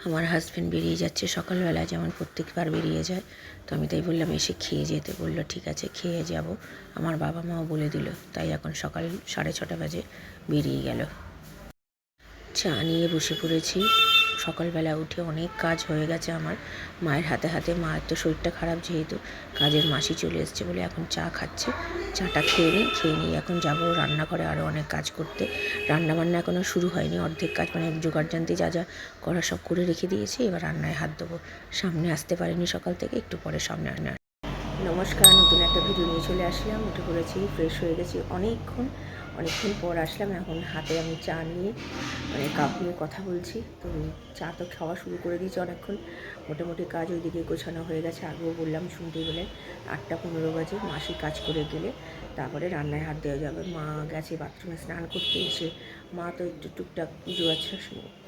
আমার হাজব্যান্ড বেরিয়ে যাচ্ছে সকালবেলা, যেমন প্রত্যেকবার বেরিয়ে যায়। তো আমি তাই বললাম এসে খেয়ে যেতে। বলল ঠিক আছে খেয়ে যাব। আমার বাবা মাও বলে দিল, তাই এখন সকাল 6:30 বাজে বেরিয়ে গেল। চা নিয়ে বসে পড়েছি। সকালবেলা উঠে অনেক কাজ হয়ে গেছে আমার মায়ের হাতে হাতে। মায়ের তো শরীরটা খারাপ, যেহেতু কাজের মাসি চলে এসছে বলে এখন চা খাচ্ছে। চাটা খেয়ে নিই এখন যাব রান্নাঘরে আরও অনেক কাজ করতে। রান্নাবান্না এখনও শুরু হয়নি, অর্ধেক কাজ মানে জোগাড়জান্তি যা যা করা সব করে রেখে দিয়েছি। এবার রান্নায় হাত দেবো। সামনে আসতে পারিনি সকাল থেকে, একটু পরে সামনে রান্না। নমস্কার, নতুন একটা ভিডিও নিয়ে চলে আসলাম। উঠে পড়েছি, ফ্রেশ হয়ে গেছি অনেকক্ষণ পর আসলাম। এখন হাতে আমি চা নিয়ে কাপ নিয়ে কথা বলছি। তো চা তো খাওয়া শুরু করে দিয়েছি অনেকক্ষণ। মোটামুটি কাজ ওইদিকে গোছানো হয়ে গেছে। আগেও বললাম শুনতে গেলে 8টা 15 বাজে মাসি কাজ করে গেলে তারপরে রান্নায় হাত দেওয়া যাবে। মা গেছে বাথরুমে স্নান করতে। এসে মা তো একটু টুকটাক পুজো আছে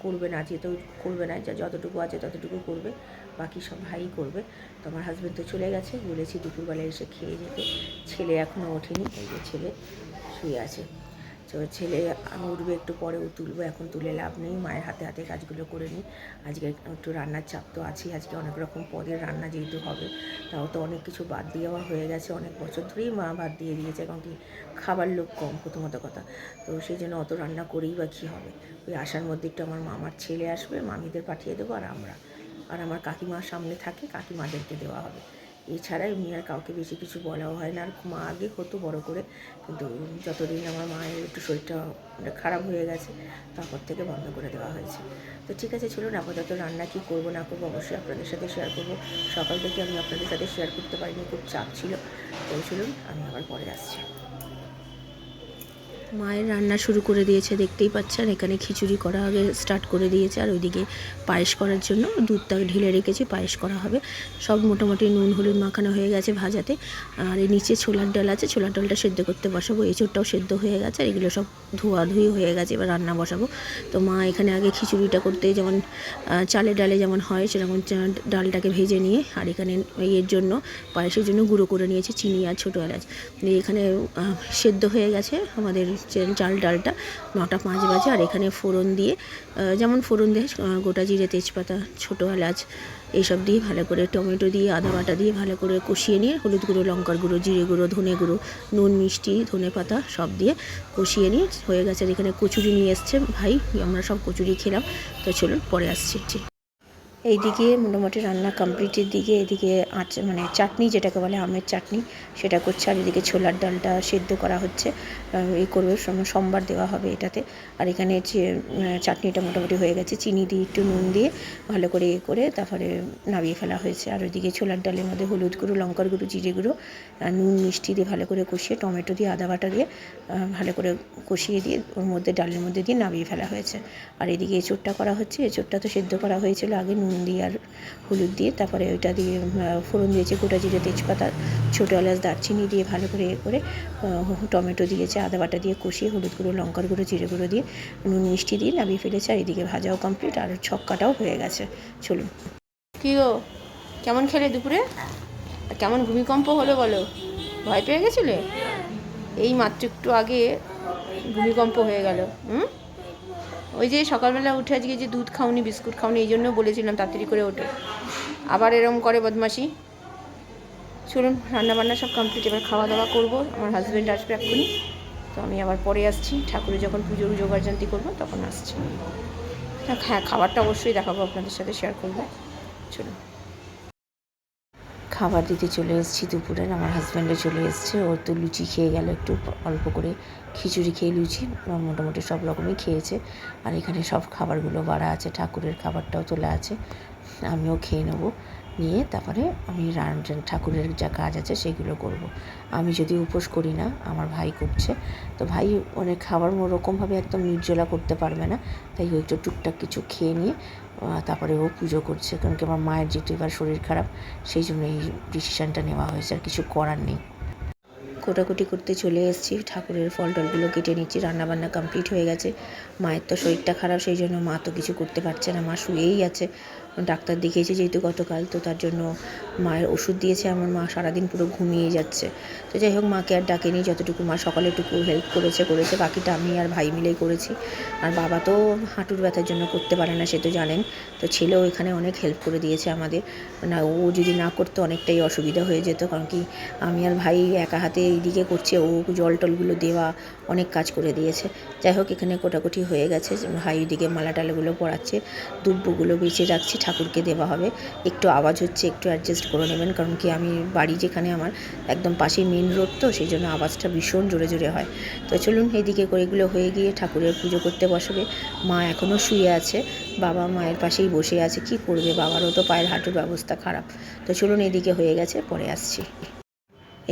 করবে না, যেহেতু করবে না, যা যতটুকু আছে ততটুকু করবে, বাকি সব ভাই করবে। তো আমার হাজব্যান্ড তো চলে গেছে, বলেছি দুপুরবেলায় এসে খেয়ে যেতে। ছেলে এখনও ওঠেনি, এই যে ছেলে শুয়ে আছে। তো ছেলে আমি উঠবে একটু পরে, ও তুলবো, এখন তুলে লাভ নেই। মায়ের হাতে হাতে কাজগুলো করে নিই। আজকে একটু রান্নার চাপ তো আছেই। আজকে অনেক রকম পদের রান্না যেহেতু হবে, তাও তো অনেক কিছু বাদ দেওয়া হয়ে গেছে। অনেক বছর ধরেই মা বাদ দিয়ে দিয়েছে, কারণ কি খাবার লোক কম প্রথমত কথা। তো সেই জন্য অত রান্না করেই বা কী হবে। ওই আসার মধ্যে একটু আমার ছেলে আসবে, মামিদের পাঠিয়ে দেবো, আর আমার কাকিমার সামনে থাকে, কাকিমাদেরকে দেওয়া হবে। এছাড়া এমনি আর কাউকে বেশি কিছু বলাও হয় না। আর মা আগে হতো বড় করে, কিন্তু যতদিন আমার মায়ের একটু শরীরটা খারাপ হয়ে গেছে, তারপর থেকে বন্ধ করে দেওয়া হয়েছে। তো ঠিক আছে, চলুন আপাতত রান্না কী করবো না করবো অবশ্যই আপনাদের সাথে শেয়ার করবো। সকাল থেকে আমি আপনাদের সাথে শেয়ার করতে পারিনি, খুব চাপ ছিল। তো চলুন আমি আবার পরে আসছি। মায়ের রান্না শুরু করে দিয়েছে, দেখতেই পাচ্ছেন। এখানে খিচুড়ি করা আগে স্টার্ট করে দিয়েছে, আর ওইদিকে পায়েস করার জন্য দুধটা ঢেলে রেখেছি, পায়েস করা হবে। সব মোটামুটি নুন হলুদ মাখানো হয়ে গেছে ভাজাতে। আর এই নিচে ছোলার ডাল আছে, ছোলার ডালটা সেদ্ধ করতে বসাবো। এঁচোড়টাও সেদ্ধ হয়ে গেছে, আর এগুলো সব ধোয়াধুয়ি হয়ে গেছে, এবার রান্না বসাবো। তো মা এখানে আগে খিচুড়িটা করতে যেমন চালে ডালে যেমন হয় সেরকম ডালটাকে ভেজে নিয়ে, আর এখানে এর জন্য পায়েসের জন্য গুঁড়ো করে নিয়েছি চিনি আর ছোটো এলাচ। এখানে সেদ্ধ হয়ে গেছে আমাদের চাল ডালটা। 9টা 5 বাজে। আর এখানে ফোড়ন দিয়ে, যেমন ফোড়ন দেয় গোটা জিরে তেজপাতা ছোটো এলাচ এইসব দিয়ে ভালো করে, টমেটো দিয়ে আদা বাটা দিয়ে ভালো করে কষিয়ে নিয়ে, হলুদ গুঁড়ো লঙ্কার গুঁড়ো জিরে গুঁড়ো ধনে গুঁড়ো নুন মিষ্টি ধনে পাতা সব দিয়ে কষিয়ে নিয়ে হয়ে গেছে। আর এখানে কচুরি নিয়ে এসছে ভাই, আমরা সব কচুরি খেলাম। তো চলুন পরে আসছি। এইদিকে মোটামুটি রান্না কমপ্লিটের দিকে, এদিকে মানে চাটনি যেটাকে বলে আমের চাটনি, সেটা করছে। আর এদিকে ছোলার ডালটা সেদ্ধ করা হচ্ছে, এই করবে, সোমবার দেওয়া হবে এটাতে। আর এখানে চাটনিটা মোটামুটি হয়ে গেছে, চিনি দিয়ে একটু নুন দিয়ে ভালো করে করে তারপরে নামিয়ে ফেলা হয়েছে। আর ওইদিকে ছোলার ডালের মধ্যে হলুদ গুঁড়ো লঙ্কার গুঁড়ো জিরে গুঁড়ো নুন মিষ্টি দিয়ে ভালো করে কষিয়ে, টমেটো দিয়ে আদা বাটা দিয়ে ভালো করে কষিয়ে দিয়ে ওর মধ্যে ডালের মধ্যে দিয়ে নামিয়ে ফেলা হয়েছে। আর এদিকে এঁচোড়টা করা হচ্ছে। এঁচোড়টা তো সেদ্ধ করা হয়েছিল আগে নুন দিয়ে আর হলুদ দিয়ে, তারপরে ওইটা দিয়ে ফোড়ন দিয়েছে গোটা জিরে তেজপাতা ছোটো এলাচ দারচিনি দিয়ে ভালো করে করে টমেটো দিয়েছে, আদা বাটা দিয়ে কষিয়ে হলুদ গুঁড়ো লঙ্কার গুঁড়ো জিরে গুঁড়ো দিয়ে নুন মিষ্টি দিয়ে নামিয়ে ফেলেছে। আর এদিকে ভাজাও কমপ্লিট, আর ছক্কাটাও হয়ে গেছে। চলুন। কী গো, কেমন খেলে দুপুরে? কেমন ভূমিকম্প হলো বলো? ভয় পেয়ে গেছিলে? এই মাত্র একটু আগে ভূমিকম্প হয়ে গেল। ওই যে সকালবেলা উঠে আজকে যে দুধ খাওনি বিস্কুট খাওনি, এই জন্য বলেছিলাম তাড়াতাড়ি করে ওঠে, আবার এরম করে বদমাশি। চলুন রান্নাবান্না সব কমপ্লিট, এবার খাওয়া দাওয়া করবো। আমার হাজব্যান্ড আসবে এক্ষুনি, তো আমি আবার পরে আসছি। ঠাকুরের যখন পুজোর জোগাড়জান্তি করবো তখন আসছি। হ্যাঁ, খাবারটা অবশ্যই দেখাবো, আপনাদের সাথে শেয়ার করবো। চলুন। খাবার দিতে চলে এসেছি দুপুরের। আমার হাজব্যান্ডও চলে এসছে, ওর তো লুচি খেয়ে গেল, একটু অল্প করে খিচুড়ি খেয়ে লুচি মোটামুটি সব রকমই খেয়েছে। আর এখানে সব খাবারগুলো বাড়া আছে, ঠাকুরের খাবারটাও তোলা আছে, আমিও খেয়ে নেবো। নিয়ে তারপরে আমি ঠাকুরের যা কাজ আছে সেগুলো করব। আমি যদি উপোস করি না, আমার ভাই করছে। তো ভাই অনেক খাবার ওরকমভাবে একদম নির্জলা করতে পারবে না, তাই ও একটু টুকটাক কিছু খেয়ে নিয়ে তারপরে ও পুজো করছে। কারণ কি আমার মায়ের যেহেতু এবার শরীর খারাপ, সেই জন্য এই ডিসিশানটা নেওয়া হয়েছে, আর কিছু করার নেই। কোটাকুটি করতে চলে এসেছি, ঠাকুরের ফল টলগুলো কেটে নিচ্ছি। রান্নাবান্না কমপ্লিট হয়ে গেছে। মায়ের তো শরীরটা খারাপ, সেই জন্য মা তো কিছু করতে পারছে না, মা শুয়েই আছে। ডাক্তার দেখিয়েছে যেহেতু গতকাল, তো তার জন্য মায়ের ওষুধ দিয়েছে। আমার মা সারাদিন পুরো ঘুমিয়ে যাচ্ছে। তো যাই হোক, মাকে আর ডাকেনি, যতটুকু মা সকালেটুকু হেল্প করেছে, বাকিটা আমি আর ভাই মিলেই করেছি। আর বাবা তো হাঁটুর ব্যথার জন্য করতে পারে না, সে তো জানেন। তো ছেলেও এখানে অনেক হেল্প করে দিয়েছে আমাদের। না, ও যদি না করতো অনেকটাই অসুবিধা হয়ে যেত, কারণ কি আমি আর ভাই একা হাতে এইদিকে করছে, ও জল টলগুলো দেওয়া অনেক কাজ করে দিয়েছে। যাই হোক, এখানে কোটাকুটি হয়ে গেছে। ভাই ওইদিকে মালা টালাগুলো পরাচ্ছে, দুব্বগুলো বেঁচে রাখছি, ঠাকুরকে দেওয়া হবে। একটু আওয়াজ হচ্ছে, একটু অ্যাডজাস্ট করে নেবেন, কারণ কি আমি বাড়ি যেখানে আমার একদম পাশেই মেন রোড, তো সেই জন্য আওয়াজটা ভীষণ জোরে জোরে হয়। তো চলুন, এইদিকে করে এগুলো হয়ে গিয়ে ঠাকুরের পুজো করতে বসবে। মা এখনও শুয়ে আছে, বাবা মায়ের পাশেই বসে আছে। কি করবে, বাবারও তো পায়ের হাঁটুর অবস্থা খারাপ। তো চলুন, এদিকে হয়ে গেছে, পরে আসছি।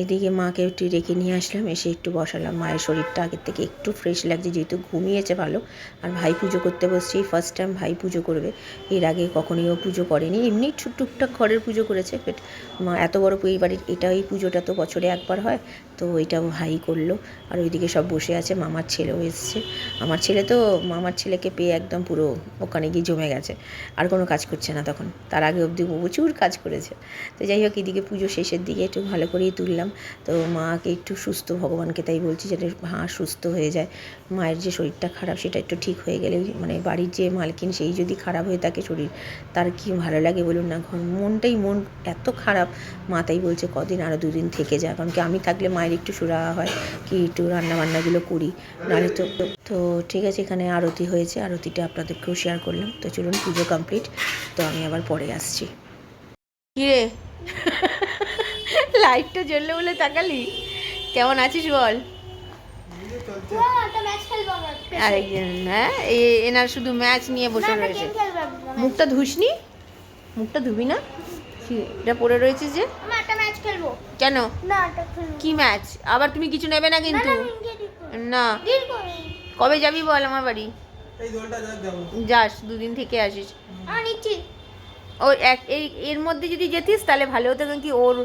এদিকে মাকে একটু রেখে নিয়ে আসলাম, এসে একটু বসালাম। মায়ের শরীরটা আগের থেকে একটু ফ্রেশ লাগছে, যেহেতু ঘুমিয়েছে ভালো। আর ভাই পুজো করতে বসছে, এই ফার্স্ট টাইম ভাই পুজো করবে। এর আগে কখনোই ও পুজো করেনি, এমনি টুকটাক ঘরের পুজো করেছে। বাট মা এত বড় এই বাড়ির এই পুজোটা তো বছরে একবার হয়, তো ওইটাও ভাই করলো। আর ওইদিকে সব বসে আছে, মামার ছেলেও এসছে। আমার ছেলে তো মামার ছেলেকে পেয়ে একদম পুরো ওখানে গিয়ে জমে গেছে, আর কোনো কাজ করছে না। তখন তার আগে অবধি প্রচুর কাজ করেছে। তো যাই হোক, এদিকে পুজো শেষের দিকে একটু ভালো করেই তুললাম। তো মাকে একটু সুস্থ, ভগবানকে তাই বলছি যাতে সুস্থ হয়ে যায়। মায়ের যে শরীরটা খারাপ সেটা একটু ঠিক হয়ে গেলে, মানে বাড়ির যে মালকিন সেই যদি খারাপ হয়ে থাকে শরীর, তার কি ভালো লাগে বলুন না। মন এত খারাপ, মা তাই বলছে কদিন আরও 2 দিন থেকে যায়, কারণ কি আমি থাকলে মায়ের একটু সুরাহা হয়, কি একটু রান্নাবান্নাগুলো করি, নাহলে তো ঠিক আছে। এখানে আরতি হয়েছে, আরতিটা আপনাদেরকেও শেয়ার করলাম। তো চলুন, পুজো কমপ্লিট, তো আমি আবার পরে আসছি। কি রে, লাইটটা জ্বললে বলে তাকালি? কেমন আছিস বল? আরেকজন, হ্যাঁ, এনার শুধু ম্যাচ নিয়ে বসে রয়েছে। মুখটা ধুসনি? মুখটা ধুবি না? এটা পড়ে রয়েছে যে। কেন? কি ম্যাচ? আবার তুমি কিছু নেবে না কিন্তু। না, কবে যাবি বল আমার বাড়ি? যাস, 2 দিন থেকে আসিস। ও এর মধ্যে যদি যেতিস তাহলে ভালো হতো, কারণ কি ওর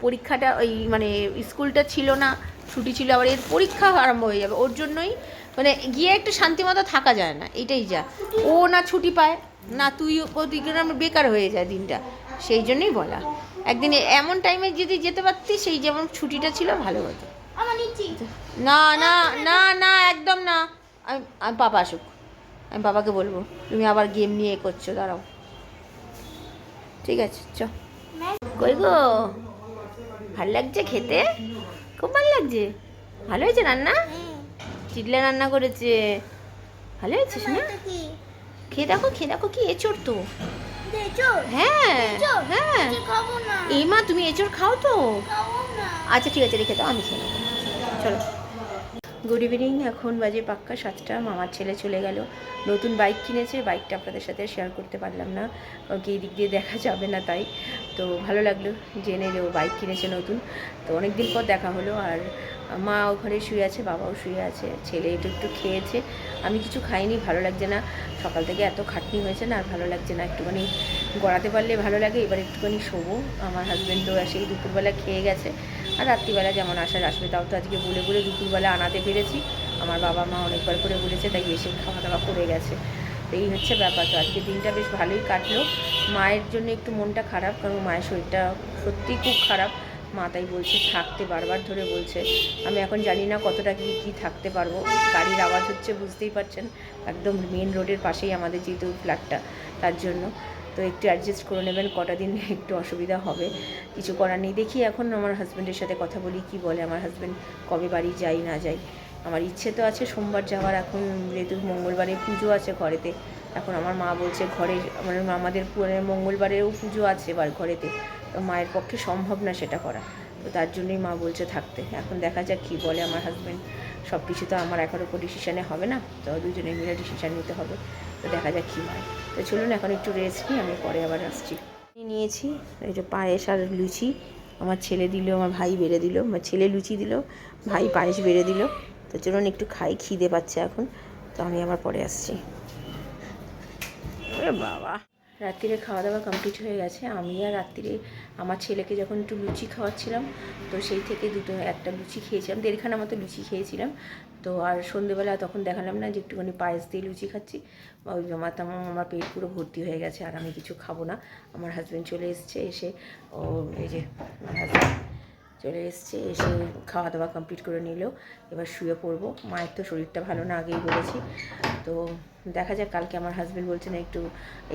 পরীক্ষাটা, ওই মানে স্কুলটা ছিল না, ছুটি ছিল, আবার এর পরীক্ষা আরম্ভ হয়ে যাবে। ওর জন্যই মানে গিয়ে একটু শান্তি মতো থাকা যায় না, এটাই যা। ও না ছুটি পায় না, তুই বেকার হয়ে যায় দিনটা, সেই জন্যই বলা। একদিন এমন টাইমে যদি যেতে পারতিস, সেই যেমন ছুটিটা ছিল, ভালো হতো। না না না না, একদম না। আমি পাপা আসুক, আমি বাবাকে বলবো তুমি আবার গেম নিয়ে করছো, দাঁড়াও। ঠিক আছে, চ। কই গো, ভাল লাগছে খেতে? খুব ভালো লাগছে? ভালো হয়েছে রান্না? চিড়লে রান্না করেছে, ভালো হয়েছে না? খেয়ে দেখো, কি এঁচড় তো। হ্যাঁ হ্যাঁ, এই মা তুমি এঁচড় খাও তো? আচ্ছা ঠিক আছে, রেখে দাও, আমি খেয়ে নেবো। চলো, গুড ইভিনিং। এখন বাজে পাক্কা 7টা। মামার ছেলে চলে গেল, নতুন বাইক কিনেছে। বাইকটা আপনাদের সাথে শেয়ার করতে পারলাম না, কারণ কি এই দিক দিয়ে দেখা যাবে না, তাই। তো ভালো লাগলো জেনে যে ও বাইক কিনেছে নতুন। তো অনেক দিন পর দেখা হলো। আর মা ওখানে শুয়ে আছে, বাবাও শুয়ে আছে, ছেলে একটু খেয়েছে, আমি কিছু খাইনি, ভালো লাগছে না। সকাল থেকে এত খাটনি হয়েছে না, আর ভালো লাগছে না। একটুখানি গড়াতে পারলে ভালো লাগে। এবার একটুখানি শোবো। আমার হাজব্যান্ডও সেই দুপুরবেলা খেয়ে গেছে, আর রাত্রিবেলা যেমন আসবে, তাও তো আজকে বলে দুপুরবেলা আনাতে পেরেছি। আমার বাবা মা অনেকবার করে বলেছে, তাই এসে খাওয়া দাওয়া করে গেছে। তো এই হচ্ছে ব্যাপার। তো আজকে দিনটা বেশ ভালোই কাটলো। মায়ের জন্য একটু মনটা খারাপ, কারণ মায়ের শরীরটা সত্যিই খুব খারাপ। মা তাই বলছে থাকতে, বারবার ধরে বলছে। আমি এখন জানি না কতটা কি থাকতে পারবো। গাড়ির আওয়াজ হচ্ছে, বুঝতেই পারছেন, একদম মেন রোডের পাশেই আমাদের যেহেতু ফ্ল্যাটটা, তার জন্য তো একটু অ্যাডজাস্ট করে নেবেন। কটা দিন একটু অসুবিধা হবে, কিছু করার নেই। দেখি এখন আমার হাজব্যান্ডের সাথে কথা বলি, কি বলে আমার হাজব্যান্ড, কবে বাড়ি যাই না যাই। আমার ইচ্ছে তো আছে সোমবার যাওয়ার, এখন যেহেতু মঙ্গলবারে পুজো আছে ঘরেতে। এখন আমার মা বলছে ঘরে, মানে আমাদের মঙ্গলবারেও পুজো আছে এবার ঘরেতে, তো মায়ের পক্ষে সম্ভব না সেটা করা। তো তার জন্যই মা বলছে থাকতে। এখন দেখা যাক কী বলে আমার হাজব্যান্ড। সব কিছু তো আমার একার উপর ডিসিশানে হবে না, তো দুজনে মিলে ডিসিশান নিতে হবে। তো দেখা যাক কী হয়। তো চলুন এখন একটু রেস্ট নিই, আমি পরে আবার আসছি। নিয়েছি এই যে পায়েস আর লুচি, আমার ছেলে দিল, আমার ভাই বেড়ে দিল। আমার ছেলে লুচি দিল, ভাই পায়েস বেড়ে দিল। তো চলুন একটু খাই, খিদে পাচ্ছে এখন। তো আমি আবার পরে আসছি। বাবা, রাত্রিরে খাওয়া দাওয়া কমপ্লিট হয়ে গেছে। আমি আর রাত্রিরে আমার ছেলেকে যখন একটু লুচি খাওয়াচ্ছিলাম, তো সেই থেকে একটা লুচি খেয়েছিলাম, 1.5খানা মতো লুচি খেয়েছিলাম। তো আর সন্ধেবেলা তখন দেখালাম না যে একটুখানি পায়েস দিয়ে লুচি খাচ্ছি, ওই আমার পেট পুরো ভর্তি হয়ে গেছে, আর আমি কিছু খাবো না। আমার হাজব্যান্ড চলে এসছে, এসে ও এই যে আমার হাজব্যান্ড চলে এসছে, এসে খাওয়া দাওয়া কমপ্লিট করে নিলেও এবার শুয়ে পড়বো। মায়ের তো শরীরটা ভালো না, আগেই বলেছি। তো দেখা যাক, কালকে আমার হাজব্যান্ড বলছে না একটু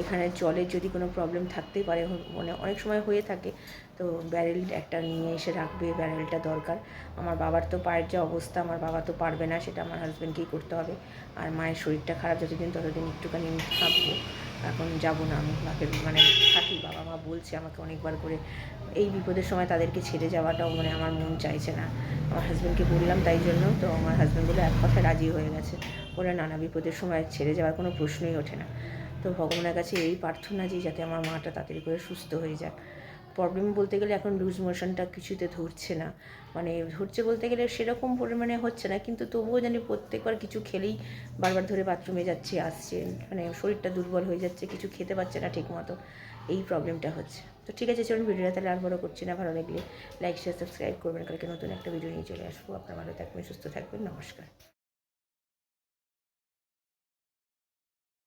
এখানে জলের যদি কোনো প্রবলেম থাকতেই পারে, মানে অনেক সময় হয়ে থাকে, তো ব্যারেল একটা নিয়ে এসে রাখবে, ব্যারেলটা দরকার। আমার বাবার তো পায়ের যে অবস্থা, আমার বাবা তো পারবে না, সেটা আমার হাজব্যান্ডকেই করতে হবে। আর মায়ের শরীরটা খারাপ যতদিন, ততদিন একটুখানি আমি থাকবো, এখন যাবো না আমি। মানে থাকি, বাবা মা বলছে আমাকে অনেকবার করে, এই বিপদের সময় তাদেরকে ছেড়ে যাওয়াটাও মানে আমার মন চাইছে না। আমার হাজব্যান্ডকে বললাম তাই জন্য, তো আমার হাজব্যান্ড বলে এক কথায় রাজি হয়ে গেছে, বলে নানা বিপদের সময় ছেড়ে যাওয়ার কোনো প্রশ্নই ওঠে না। তো ভগবানের কাছে এই প্রার্থনা যে যাতে আমার মাটা তাড়াতাড়ি করে সুস্থ হয়ে যাক। প্রবলেম বলতে গেলে এখন লুজ মোশনটা কিছুতে ধরছে না, মানে ধরছে বলতে গেলে সেরকম পরিমাণে হচ্ছে না, কিন্তু তবুও জানি প্রত্যেকবার কিছু খেলেই বারবার ধরে বাথরুমে যাচ্ছে আসছে, মানে শরীরটা দুর্বল হয়ে যাচ্ছে, কিছু খেতে পারছে না ঠিক মতো, এই প্রবলেমটা হচ্ছে। তো ঠিক আছে, চলুন ভিডিওটা তাহলে আর বড় করছি না। ভালো লাগলে লাইক শেয়ার সাবস্ক্রাইব করবেন। কালকে নতুন একটা ভিডিও নিয়ে চলে আসবো। আপনারা ভালো থাকবেন, সুস্থ থাকবেন। নমস্কার।